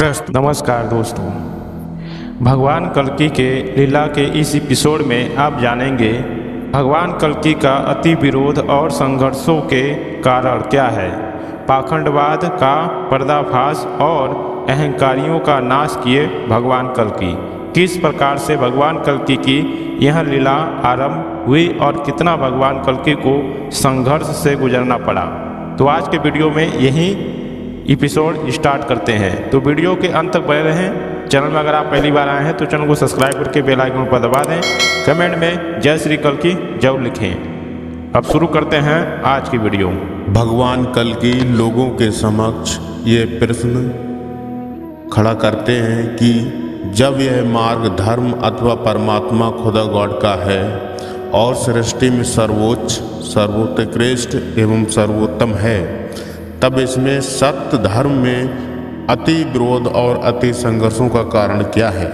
नमस्कार दोस्तों, भगवान कल्कि के लीला के इस एपिसोड में आप जानेंगे भगवान कल्कि का अति विरोध और संघर्षों के कारण क्या है, पाखंडवाद का पर्दाफाश और अहंकारियों का नाश किए भगवान कल्कि। किस प्रकार से भगवान कल्कि की यह लीला आरंभ हुई और कितना भगवान कल्कि को संघर्ष से गुजरना पड़ा। तो आज के वीडियो में यही एपिसोड स्टार्ट करते हैं, तो वीडियो के अंत तक बने रहें। चैनल में अगर आप पहली बार आए हैं तो चैनल को सब्सक्राइब करके बेल आइकन पर दबा दें। कमेंट में जय श्री कल्कि जरूर लिखें। अब शुरू करते हैं आज की वीडियो। भगवान कल्कि लोगों के समक्ष ये प्रश्न खड़ा करते हैं कि जब यह मार्ग धर्म अथवा परमात्मा खुदा गॉड का है और सृष्टि में सर्वोच्च सर्वोत्कृष्ट एवं सर्वोत्तम है, तब इसमें सत्य धर्म में अति विरोध और अति संघर्षों का कारण क्या है?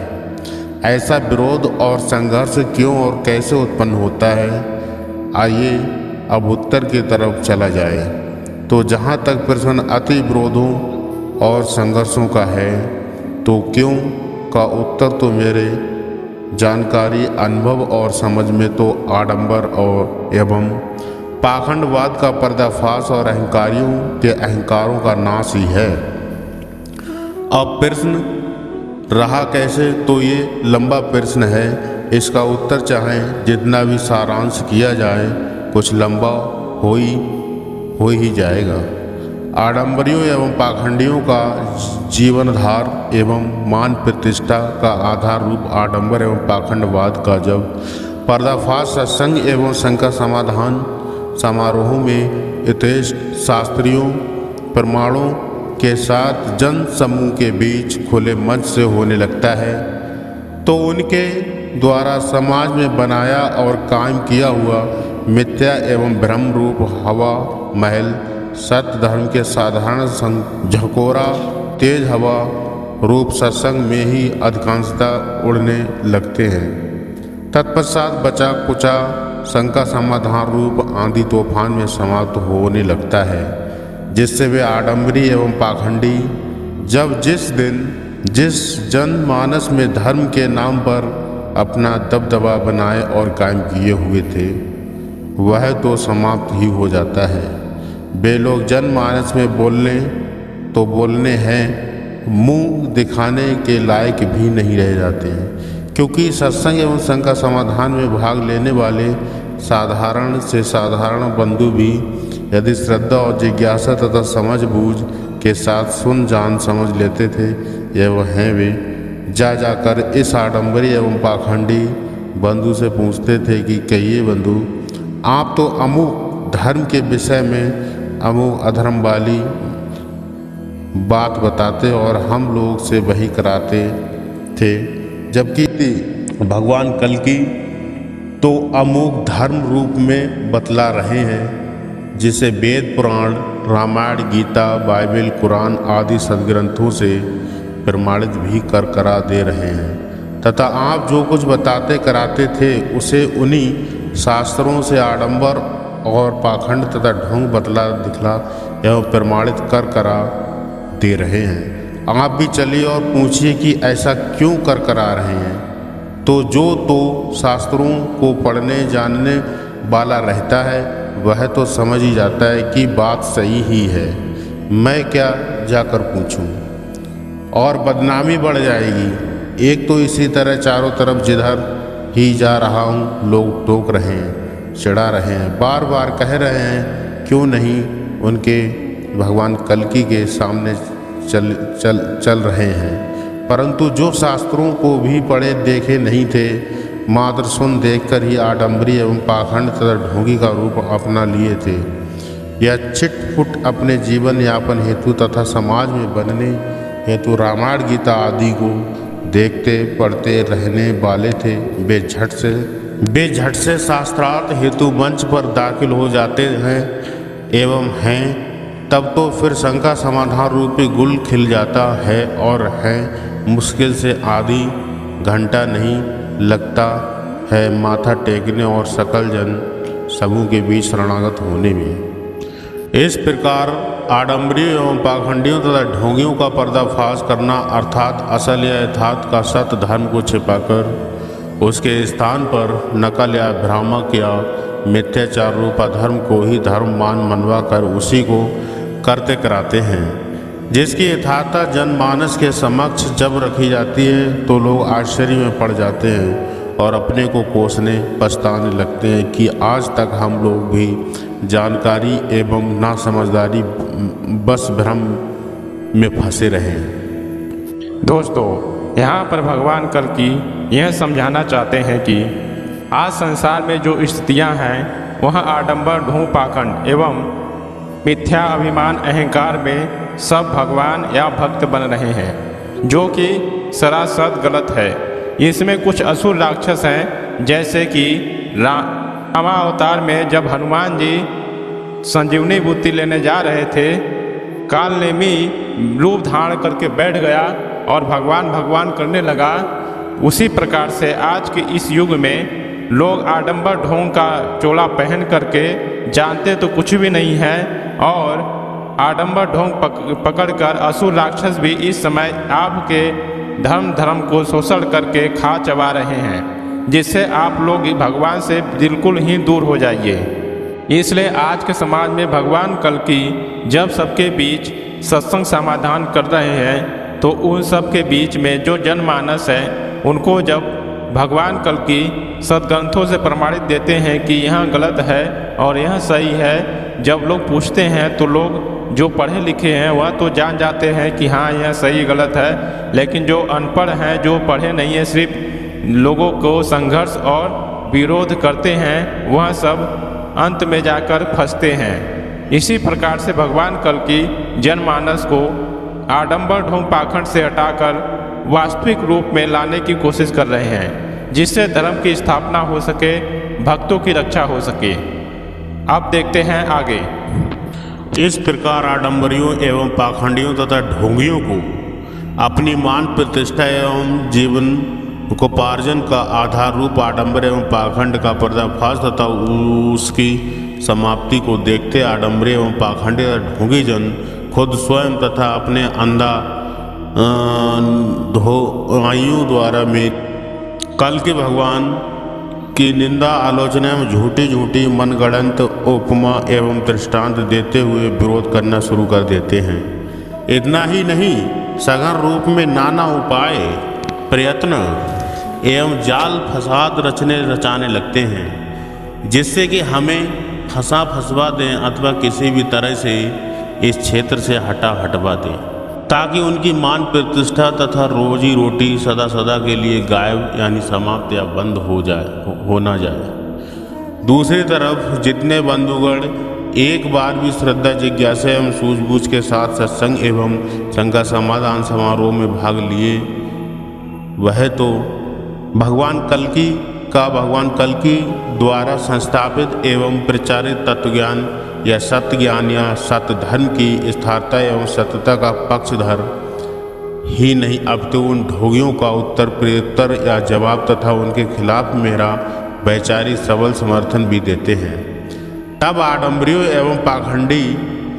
ऐसा विरोध और संघर्ष क्यों और कैसे उत्पन्न होता है? आइए अब उत्तर की तरफ चला जाए। तो जहाँ तक प्रश्न अति विरोधों और संघर्षों का है, तो क्यों का उत्तर तो मेरे जानकारी, अनुभव और समझ में तो आडंबर और एवं पाखंडवाद का पर्दाफाश और अहंकारियों के अहंकारों का नाश ही है। अब प्रश्न रहा कैसे, तो ये लंबा प्रश्न है। इसका उत्तर चाहे जितना भी सारांश किया जाए, कुछ लंबा हो ही जाएगा। आडंबरियों एवं पाखंडियों का जीवनधार एवं मान प्रतिष्ठा का आधार रूप आडंबर एवं पाखंडवाद का जब पर्दाफाश सत्संग एवं शंका समाधान समारोहों में यथेष्ट शास्त्रियों प्रमाणों के साथ जन समूह के बीच खुले मंच से होने लगता है, तो उनके द्वारा समाज में बनाया और कायम किया हुआ मिथ्या एवं भ्रम रूप हवा महल सत्य धर्म के साधारण झकोरा तेज हवा रूप सत्संग में ही अधिकांशता उड़ने लगते हैं। तत्पश्चात बचा कुचा शंका समाधान रूप आंधी तूफान में समाप्त होने लगता है, जिससे वे आडंबरी एवं पाखंडी जब जिस जनमानस में धर्म के नाम पर अपना दबदबा बनाए और कायम किए हुए थे, वह तो समाप्त ही हो जाता है। वे लोग जनमानस में बोलने हैं, मुंह दिखाने के लायक भी नहीं रह जाते हैं, क्योंकि सत्संग एवं शंका समाधान में भाग लेने वाले साधारण से साधारण बंधु भी यदि श्रद्धा और जिज्ञासा तथा समझ बूझ के साथ सुन जान समझ लेते थे, यह हैं वे जाकर इस आडंबरी एवं पाखंडी बंधु से पूछते थे कि कहिए बंधु, आप तो अमुक धर्म के विषय में अमुक अधर्म वाली बात बताते और हम लोग से वही कराते थे, जबकि भगवान कल्कि तो अमुक धर्म रूप में बतला रहे हैं, जिसे वेद पुराण रामायण गीता बाइबल कुरान आदि सदग्रंथों से प्रमाणित भी करा दे रहे हैं, तथा आप जो कुछ बताते कराते थे उसे उन्हीं शास्त्रों से आडंबर और पाखंड तथा ढोंग बतला दिखला एवं प्रमाणित करा दे रहे हैं। आप भी चलिए और पूछिए कि ऐसा क्यों करा रहे हैं। तो जो शास्त्रों को पढ़ने जानने वाला रहता है, वह तो समझ ही जाता है कि बात सही ही है। मैं क्या जाकर पूछूं, और बदनामी बढ़ जाएगी। एक तो इसी तरह चारों तरफ जिधर ही जा रहा हूँ लोग टोक रहे हैं, चिढ़ा रहे हैं, बार बार कह रहे हैं क्यों नहीं उनके भगवान कल्कि के सामने चल रहे हैं। परंतु जो शास्त्रों को भी पढ़े देखे नहीं थे, मात्र सुन देखकर ही आडंबरी एवं पाखंड तथा ढोंगी का रूप अपना लिए थे, यह छिटपुट अपने जीवन यापन हेतु तथा समाज में बनने हेतु रामायण गीता आदि को देखते पढ़ते रहने वाले थे। वे झट से शास्त्रार्थ हेतु मंच पर दाखिल हो जाते हैं एवं हैं, तब तो फिर शंका समाधान रूपी गुल खिल जाता है और है मुश्किल से आधी घंटा नहीं लगता है माथा टेकने और सकल जन समूह के बीच शरणागत होने में। इस प्रकार आडंबरियों एवं पाखंडियों तथा ढोंगियों का पर्दाफाश करना अर्थात असल या यथार्थ का सत्य धर्म को छिपाकर उसके स्थान पर नकल या भ्रामक या मिथ्याचार रूप अधर्म को ही धर्म मान मनवा कर उसी को करते कराते हैं, जिसकी यथार्थता जनमानस के समक्ष जब रखी जाती है तो लोग आश्चर्य में पड़ जाते हैं और अपने को कोसने पछताने लगते हैं कि आज तक हम लोग भी जानकारी एवं नासमझदारी बस भ्रम में फंसे रहे हैं। दोस्तों, यहाँ पर भगवान कल्कि यह समझाना चाहते हैं कि आज संसार में जो स्थितियाँ हैं वह आडंबर, ढोंग, पाखंड एवं मिथ्या अभिमान अहंकार में सब भगवान या भक्त बन रहे हैं, जो कि सरासर गलत है। इसमें कुछ असुर राक्षस हैं, जैसे कि रामा अवतार में जब हनुमान जी संजीवनी बूटी लेने जा रहे थे, कालनेमी रूप धारण करके बैठ गया और भगवान भगवान करने लगा। उसी प्रकार से आज के इस युग में लोग आडंबर ढोंग का चोला पहन करके जानते तो कुछ भी नहीं है और आडंबर ढोंग पकड़कर असुर राक्षस भी इस समय आपके धर्म को शोषण करके खा चबा रहे हैं, जिससे आप लोग भगवान से बिल्कुल ही दूर हो जाइए। इसलिए आज के समाज में भगवान कल्कि जब सबके बीच सत्संग समाधान कर रहे हैं तो उन सब के बीच में जो जनमानस है उनको जब भगवान कल्कि सदग्रंथों से प्रमाणित देते हैं कि यहाँ गलत है और यह सही है, जब लोग पूछते हैं तो लोग जो पढ़े लिखे हैं वह तो जान जाते हैं कि हाँ यह सही गलत है, लेकिन जो अनपढ़ हैं, जो पढ़े नहीं है, सिर्फ लोगों को संघर्ष और विरोध करते हैं, वह सब अंत में जाकर फंसते हैं। इसी प्रकार से भगवान कल्कि जनमानस को आडंबर, ढोंग, पाखंड से हटाकर वास्तविक रूप में लाने की कोशिश कर रहे हैं, जिससे धर्म की स्थापना हो सके, भक्तों की रक्षा हो सके। अब देखते हैं आगे। इस प्रकार आडंबरियों एवं पाखंडियों तथा ढोंगियों को अपनी मान प्रतिष्ठा एवं जीवन उपार्जन का आधार रूप आडंबर एवं पाखंड का पर्दाफाश तथा उसकी समाप्ति को देखते आडंबरी एवं पाखंडी तथा ढोंगी जन खुद स्वयं तथा अपने अंधा ढोंगियों द्वारा में कल्कि भगवान की निंदा आलोचना में झूठी झूठी मनगढ़ंत उपमा एवं दृष्टांत देते हुए विरोध करना शुरू कर देते हैं। इतना ही नहीं, सघन रूप में नाना उपाय, प्रयत्न एवं जाल फसाद रचाने लगते हैं, जिससे कि हमें फंसवा दें अथवा किसी भी तरह से इस क्षेत्र से हटवा दें, ताकि उनकी मान प्रतिष्ठा तथा रोजी रोटी सदा के लिए गायब यानी समाप्त या बंद हो ना जाए। दूसरी तरफ जितने बंधुगण एक बार भी श्रद्धा, जिज्ञासा एवं सूझबूझ के साथ सत्संग एवं शंका समाधान समारोह में भाग लिए, वह तो भगवान कल्कि द्वारा संस्थापित एवं प्रचारित तत्वज्ञान या सत्य ज्ञान या सत्य धर्म की स्थायित्व एवं सत्यता का पक्षधर ही नहीं, अब तो उन ढोंगियों का प्रत्युत्तर या जवाब तथा उनके खिलाफ मेरा वैचारिक सबल समर्थन भी देते हैं। तब आडंबरियों एवं पाखंडी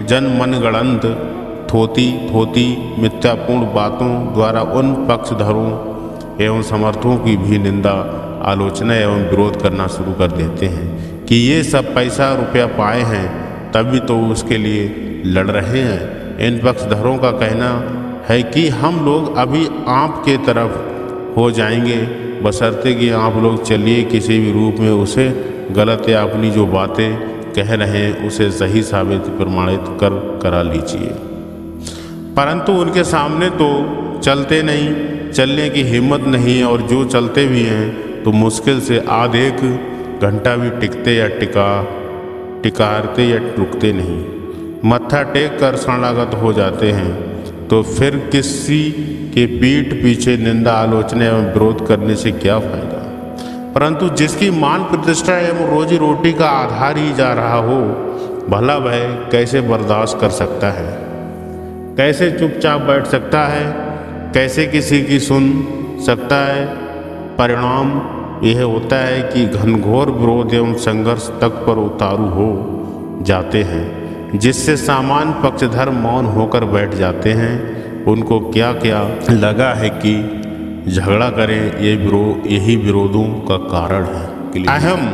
जन मनगढ़ंत थोती मिथ्यापूर्ण बातों द्वारा उन पक्षधरों एवं समर्थों की भी निंदा, आलोचना एवं विरोध करना शुरू कर देते हैं कि ये सब पैसा रुपया पाए हैं तभी तो उसके लिए लड़ रहे हैं। इन पक्षधरों का कहना है कि हम लोग अभी आप के तरफ हो जाएंगे, बशर्ते कि आप लोग चलिए किसी भी रूप में उसे गलत या अपनी जो बातें कह रहे हैं उसे सही साबित प्रमाणित करा लीजिए। परंतु उनके सामने तो चलते नहीं, चलने की हिम्मत नहीं, और जो चलते भी हैं तो मुश्किल से आधे एक घंटा भी टिकते या टिकारते या रुकते नहीं, मत्था टेक कर शरणागत हो जाते हैं। तो फिर किसी के पीठ पीछे निंदा, आलोचना एवं विरोध करने से क्या फायदा। परंतु जिसकी मान प्रतिष्ठा एवं रोजी रोटी का आधार ही जा रहा हो, भला वह कैसे बर्दाश्त कर सकता है, कैसे चुपचाप बैठ सकता है, कैसे किसी की सुन सकता है। परिणाम यह होता है कि घनघोर विरोध एवं संघर्ष तक पर उतारू हो जाते हैं। जिससे सामान्य पक्षधर मौन होकर बैठ जाते हैं। उनको क्या क्या लगा है कि झगड़ा करें, यही विरोधों का कारण है। अहम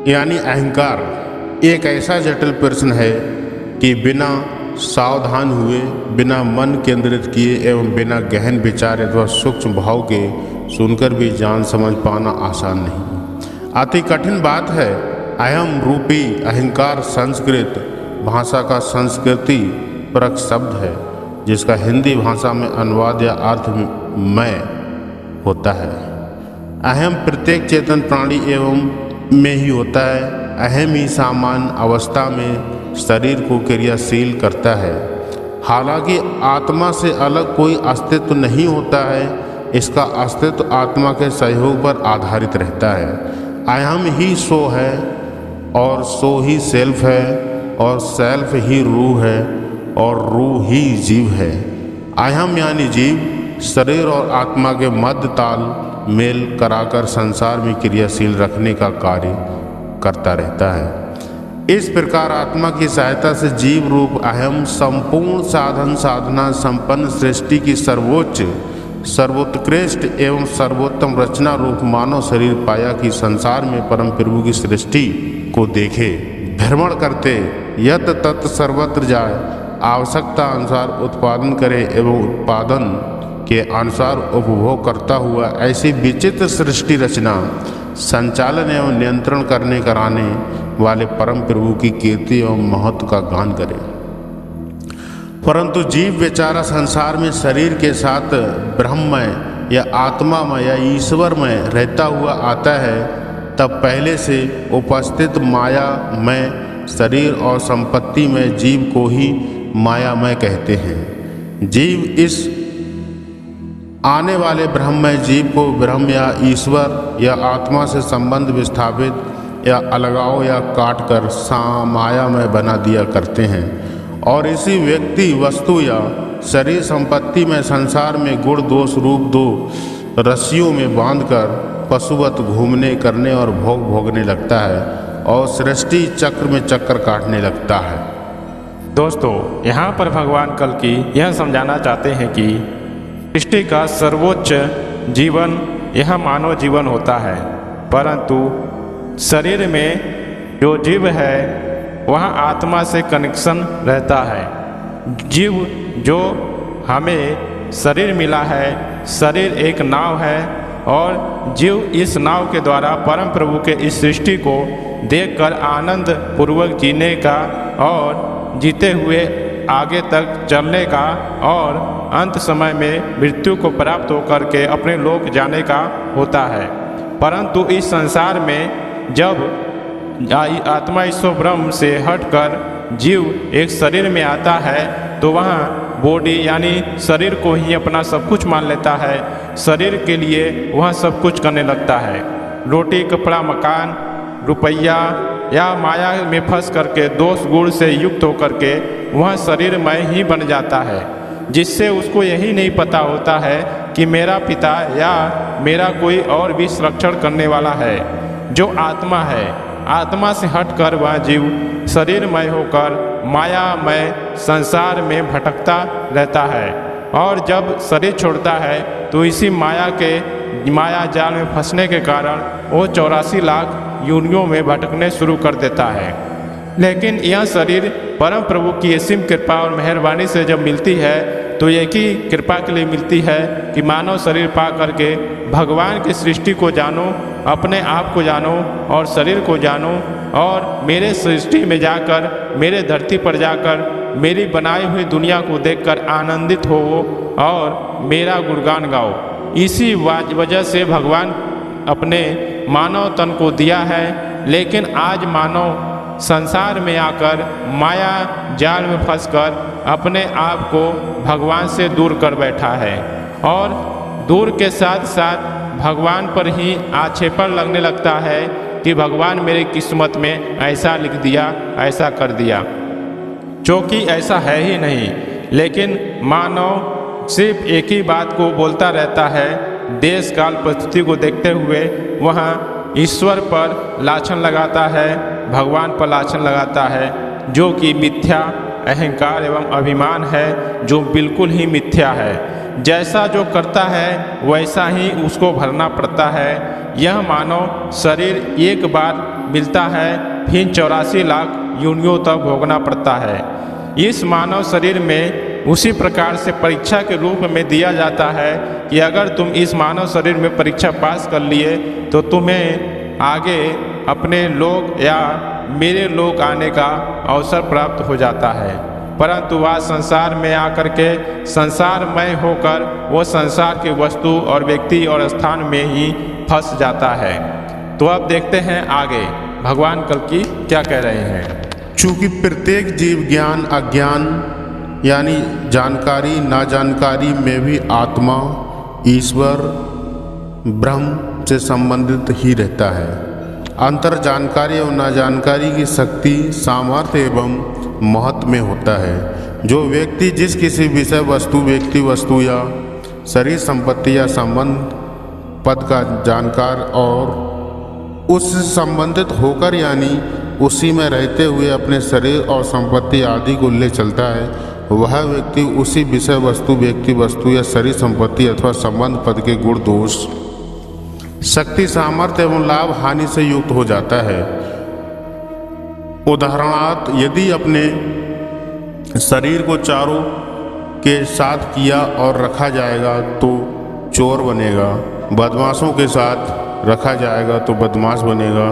यानी अहंकार एक ऐसा जटिल प्रश्न है कि बिना सावधान हुए, बिना मन केंद्रित किए एवं बिना गहन विचार अथवा सूक्ष्म भाव के सुनकर भी जान समझ पाना आसान नहीं, अति कठिन बात है। अहम रूपी अहंकार संस्कृत भाषा का संस्कृति परक शब्द है, जिसका हिंदी भाषा में अनुवाद या अर्थ मैं होता है। अहम प्रत्येक चेतन प्राणी एवं में ही होता है। अहम ही सामान्य अवस्था में शरीर को क्रियाशील करता है। हालांकि आत्मा से अलग कोई अस्तित्व नहीं होता है, इसका अस्तित्व आत्मा के सहयोग पर आधारित रहता है। अहम ही सो है और सो ही सेल्फ है और सेल्फ ही रूह है और रूह ही जीव है। अहम यानी जीव शरीर और आत्मा के मध्य ताल मेल कराकर संसार में क्रियाशील रखने का कार्य करता रहता है। इस प्रकार आत्मा की सहायता से जीव रूप अहम संपूर्ण साधन साधना संपन्न सृष्टि की सर्वोच्च, सर्वोत्कृष्ट एवं सर्वोत्तम रचना रूप मानव शरीर पाया कि संसार में परम प्रभु की सृष्टि को देखे, भ्रमण करते, यत तत् सर्वत्र जाए, आवश्यकता अनुसार उत्पादन करे एवं उत्पादन के अनुसार उपभोग करता हुआ ऐसी विचित्र सृष्टि रचना, संचालन एवं नियंत्रण करने कराने वाले परम प्रभु की कीर्ति एवं महत्व का गान करे। परंतु जीव बेचारा संसार में शरीर के साथ ब्रह्ममय या आत्मामय या ईश्वरमय रहता हुआ आता है, तब पहले से उपस्थित मायामय शरीर और संपत्ति में जीव को ही मायामय कहते हैं। जीव इस आने वाले ब्रह्ममय जीव को ब्रह्म या ईश्वर या आत्मा से संबंध विस्थापित या अलगाव या काट कर मायामय बना दिया करते हैं और इसी व्यक्ति वस्तु या शरीर संपत्ति में संसार में गुण दोष रूप दो रस्सियों में बांधकर पशुवत घूमने करने और भोग भोगने लगता है और सृष्टि चक्र में चक्कर काटने लगता है। दोस्तों, यहाँ पर भगवान कल्कि यह समझाना चाहते हैं कि सृष्टि का सर्वोच्च जीवन यह मानव जीवन होता है, परंतु शरीर में जो जीव है वह आत्मा से कनेक्शन रहता है। जीव जो हमें शरीर मिला है, शरीर एक नाव है और जीव इस नाव के द्वारा परम प्रभु के इस सृष्टि को देखकर आनंद पूर्वक जीने का और जीते हुए आगे तक चलने का और अंत समय में मृत्यु को प्राप्त होकर के अपने लोक जाने का होता है। परंतु इस संसार में जब आत्मा ईश्वर ब्रह्म से हटकर जीव एक शरीर में आता है तो वहाँ बॉडी यानी शरीर को ही अपना सब कुछ मान लेता है। शरीर के लिए वह सब कुछ करने लगता है। रोटी कपड़ा मकान रुपया या माया में फंस करके दोष गुण से युक्त होकर के वह शरीरमय ही बन जाता है, जिससे उसको यही नहीं पता होता है कि मेरा पिता या मेरा कोई और भी संरक्षण करने वाला है जो आत्मा है। आत्मा से हटकर वह जीव शरीरमय होकर मायामय संसार में भटकता रहता है और जब शरीर छोड़ता है तो इसी माया जाल में फंसने के कारण वो 84 लाख योनियों में भटकने शुरू कर देता है। लेकिन यह शरीर परम प्रभु की असीम कृपा और मेहरबानी से जब मिलती है तो एक ही कृपा के लिए मिलती है कि मानव शरीर पा करके भगवान की सृष्टि को जानो, अपने आप को जानो और शरीर को जानो और मेरे सृष्टि में जाकर, मेरे धरती पर जाकर मेरी बनाई हुई दुनिया को देखकर आनंदित हो और मेरा गुणगान गाओ। इसी वजह से भगवान अपने मानव तन को दिया है, लेकिन आज मानव संसार में आकर माया जाल में फंसकर अपने आप को भगवान से दूर कर बैठा है और दूर के साथ साथ भगवान पर ही आक्षेपण लगने लगता है कि भगवान मेरी किस्मत में ऐसा लिख दिया, ऐसा कर दिया, क्योंकि ऐसा है ही नहीं। लेकिन मानव सिर्फ एक ही बात को बोलता रहता है, देश काल परिस्थिति को देखते हुए वह ईश्वर पर लाछन लगाता है, भगवान पर लाछन लगाता है जो कि मिथ्या, अहंकार एवं अभिमान है जो बिल्कुल ही मिथ्या है। जैसा जो करता है वैसा ही उसको भरना पड़ता है। यह मानव शरीर एक बार मिलता है, फिर 84 लाख योनियों तक भोगना पड़ता है। इस मानव शरीर में उसी प्रकार से परीक्षा के रूप में दिया जाता है कि अगर तुम इस मानव शरीर में परीक्षा पास कर लिए तो तुम्हें आगे अपने लोक या मेरे लोक आने का अवसर प्राप्त हो जाता है। परंतु वह संसार में आकर के संसारमय होकर वो संसार की वस्तु और व्यक्ति और स्थान में ही फंस जाता है। तो अब देखते हैं आगे भगवान कल्कि क्या कह रहे हैं। चूंकि प्रत्येक जीव ज्ञान अज्ञान यानी जानकारी ना जानकारी में भी आत्मा, ईश्वर, ब्रह्म से संबंधित ही रहता है। अंतर जानकारी और ना जानकारी की शक्ति, सामर्थ्य एवं महत्व में होता है। जो व्यक्ति जिस किसी विषय वस्तु, व्यक्ति वस्तु या शरीर संपत्ति या संबंध पद का जानकार और उससे संबंधित होकर यानी उसी में रहते हुए अपने शरीर और संपत्ति आदि को ले चलता है, वह व्यक्ति उसी विषय वस्तु, व्यक्ति वस्तु या शरीर संपत्ति अथवा संबंध पद के गुण दोष, शक्ति, सामर्थ्य एवं लाभ हानि से युक्त हो जाता है। उदाहरणार्थ, यदि अपने शरीर को चारों के साथ किया और रखा जाएगा तो चोर बनेगा, बदमाशों के साथ रखा जाएगा तो बदमाश बनेगा,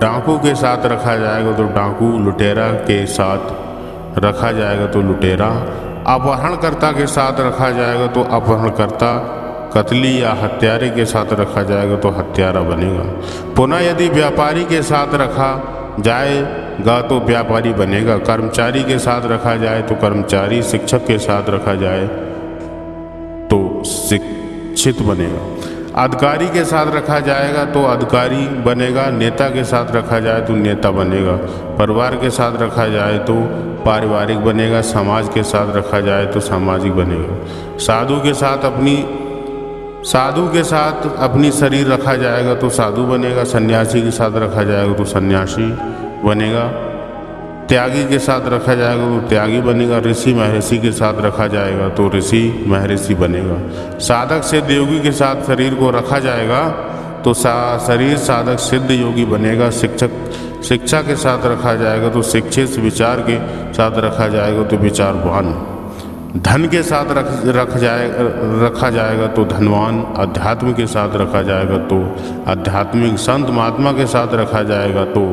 डाकू के साथ रखा जाएगा तो डाकू, लुटेरा के साथ रखा जाएगा तो लुटेरा, अपहरणकर्ता के साथ रखा जाएगा तो अपहरणकर्ता, कतली या हत्यारे के साथ रखा जाएगा तो हत्यारा बनेगा। पुनः यदि व्यापारी के साथ रखा जाएगा तो व्यापारी बनेगा, कर्मचारी के साथ रखा जाए तो कर्मचारी, शिक्षक के साथ रखा जाए तो शिक्षित बनेगा, अधिकारी के साथ रखा जाएगा तो अधिकारी बनेगा, नेता के साथ रखा जाए तो नेता बनेगा, परिवार के साथ रखा जाए तो पारिवारिक बनेगा, समाज के साथ रखा जाए तो सामाजिक बनेगा। साधु के साथ अपनी शरीर रखा जाएगा तो साधु बनेगा, सन्यासी के साथ रखा जाएगा तो सन्यासी बनेगा, त्यागी के साथ रखा जाएगा तो त्यागी बनेगा, ऋषि महर्षि के साथ रखा जाएगा तो ऋषि महर्षि बनेगा। साधक सिद्ध योगी के साथ शरीर को रखा जाएगा तो शरीर साधक सिद्ध योगी बनेगा, शिक्षा के साथ रखा जाएगा तो शिक्षित, विचार के साथ रखा जाएगा तो विचारवान, धन के साथ रखा जाएगा तो धनवान, अध्यात्म के साथ रखा जाएगा तो आध्यात्मिक, संत महात्मा के साथ रखा जाएगा तो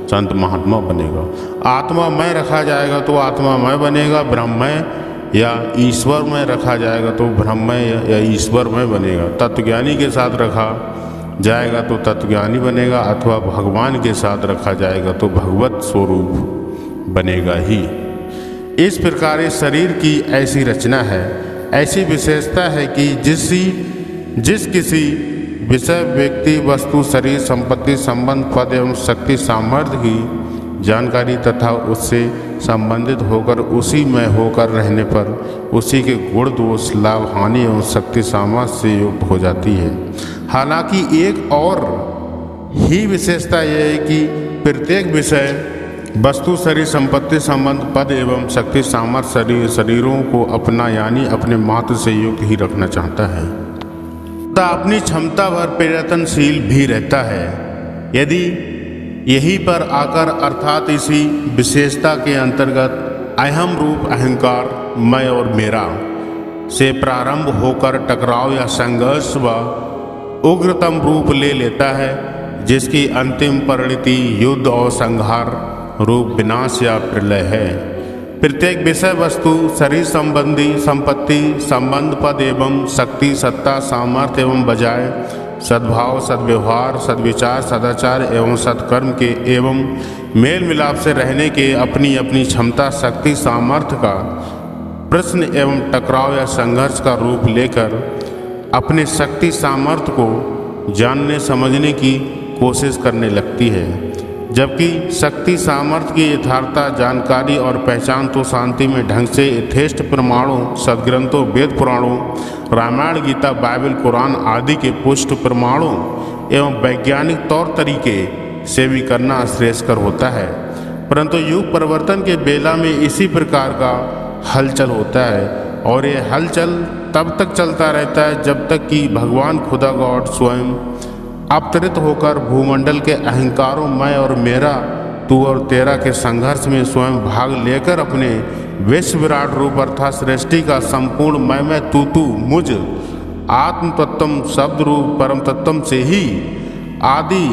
संत महात्मा बनेगा। आत्मा में रखा जाएगा तो आत्मामय बनेगा, ब्रह्ममय या ईश्वरमय रखा जाएगा तो ब्रह्ममय या ईश्वरमय बनेगा। तत्वज्ञानी के साथ रखा जाएगा तो तत्वज्ञानी बनेगा, अथवा भगवान के साथ रखा जाएगा तो भगवत स्वरूप बनेगा ही। इस प्रकार इस शरीर की ऐसी रचना है, ऐसी विशेषता है कि जिस किसी विषय, व्यक्ति, वस्तु, शरीर, संपत्ति, संबंध, पद एवं शक्ति, सामर्थ्य की जानकारी तथा उससे संबंधित होकर उसी में होकर रहने पर उसी के गुण दोष, लाभ हानि एवं शक्ति सामर्थ्य से युक्त हो जाती है। हालांकि एक और ही विशेषता यह है कि प्रत्येक विषय, वस्तु, शरीर, संपत्ति, संबंध, पद एवं शक्ति, सामर्थ्य शरीरों को अपना यानी अपने मात्र से युक्त ही रखना चाहता है तथा अपनी क्षमता भर प्रयत्नशील भी रहता है। यदि यही पर आकर अर्थात इसी विशेषता के अंतर्गत अहम रूप अहंकार, मैं और मेरा से प्रारंभ होकर टकराव या संघर्ष व उग्रतम रूप ले लेता है, जिसकी अंतिम परिणति युद्ध और संहार रूप विनाश या प्रलय है। प्रत्येक विषय वस्तु, शरीर संबंधी, संपत्ति, संबंध, पद एवं शक्ति, सत्ता, सामर्थ्य एवं बजाय, सद्भाव, सद्व्यवहार, सद्विचार, सदाचार एवं सत्कर्म के एवं मेल मिलाप से रहने के अपनी अपनी क्षमता, शक्ति, सामर्थ्य का प्रश्न एवं टकराव या संघर्ष का रूप लेकर अपने शक्ति, सामर्थ्य को जानने समझने की कोशिश करने लगती है। जबकि शक्ति, सामर्थ्य की यथार्थता, जानकारी और पहचान तो शांति में ढंग से यथेष्ट प्रमाणों, सदग्रंथों, वेद पुराणों, रामायण, गीता, बाइबल, कुरान आदि के पुष्ट प्रमाणों एवं वैज्ञानिक तौर तरीके से भी करना श्रेयस्कर होता है। परंतु युग परिवर्तन के बेला में इसी प्रकार का हलचल होता है और ये हलचल तब तक चलता रहता है जब तक कि भगवान खुदा गॉड स्वयं अवतरित होकर भूमंडल के अहंकारों मैं और मेरा, तू और तेरा के संघर्ष में स्वयं भाग लेकर अपने विश्व विराट रूप अर्थात सृष्टि का संपूर्ण मैं तू मुझ आत्म तत्व शब्द रूप परम तत्व से ही आदि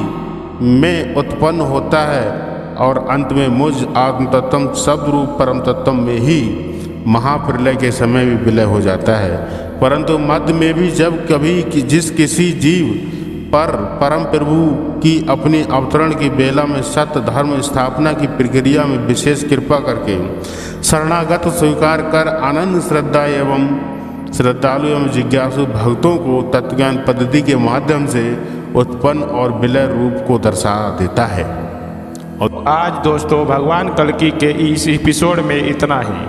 में उत्पन्न होता है और अंत में मुझ आत्म तत्व शब्द रूप परम तत्व में ही महाप्रलय के समय भी विलय हो जाता है। परंतु मध्य में भी जब कभी जिस किसी जीव पर परम प्रभु की अपनी अवतरण की बेला में सत्य धर्म स्थापना की प्रक्रिया में विशेष कृपा करके शरणागत स्वीकार कर आनंद श्रद्धा एवं श्रद्धालु एवं जिज्ञासु भक्तों को तत्वज्ञान पद्धति के माध्यम से उत्पन्न और विलय रूप को दर्शा देता है। और आज दोस्तों भगवान कल्कि के इस एपिसोड में इतना ही।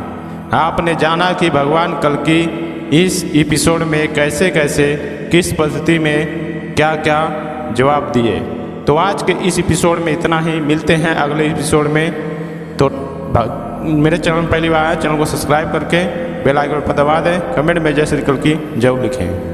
आपने जाना कि भगवान कल्कि इस एपिसोड में कैसे कैसे किस पद्धति में क्या क्या जवाब दिए। तो आज के इस एपिसोड में इतना ही। मिलते हैं अगले एपिसोड में। तो मेरे चैनल में पहली बार आया, चैनल को सब्सक्राइब करके बेल आइकन पर दबा दें। कमेंट में जय श्री कल्कि जरूर लिखें।